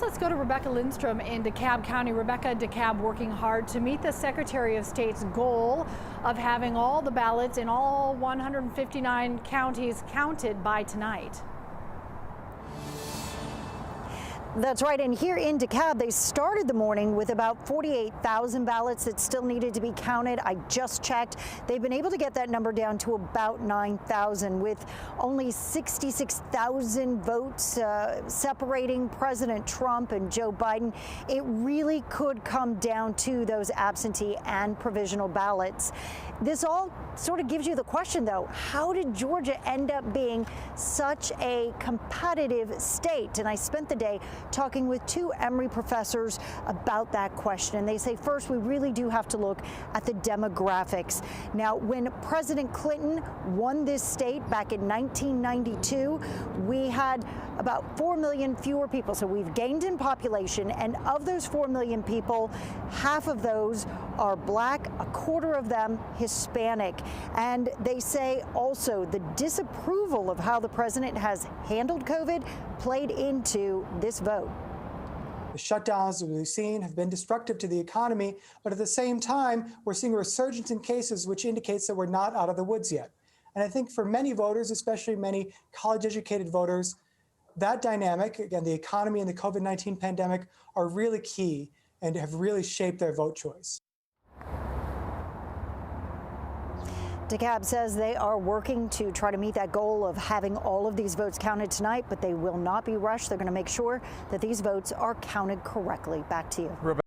Let's go to Rebecca Lindstrom in DeKalb County. Rebecca, DeKalb working hard to meet the Secretary of State's goal of having all the ballots in all 159 counties counted by tonight. That's right, and here in DeKalb, they started the morning with about 48,000 ballots that still needed to be counted. I just checked. They've been able to get that number down to about 9,000 with only 66,000 votes separating President Trump and Joe Biden. It really could come down to those absentee and provisional ballots. This all sort of gives you the question, though, how did Georgia end up being such a competitive state? And I spent the day talking with two Emory professors about that question. And they say, first, we really do have to look at the demographics. Now, when President Clinton won this state back in 1992, we had about 4 million fewer people. So we've gained in population. And of those 4 million people, half of those are Black, a quarter of them Hispanic. And they say also the disapproval of how the president has handled COVID played into this vote. The shutdowns that we've seen have been destructive to the economy, but at the same time, we're seeing a resurgence in cases, which indicates that we're not out of the woods yet. And I think for many voters, especially many college-educated voters, that dynamic, again, the economy and the COVID-19 pandemic, are really key and have really shaped their vote choice. DeKalb says they are working to try to meet that goal of having all of these votes counted tonight, but they will not be rushed. They're going to make sure that these votes are counted correctly. Back to you.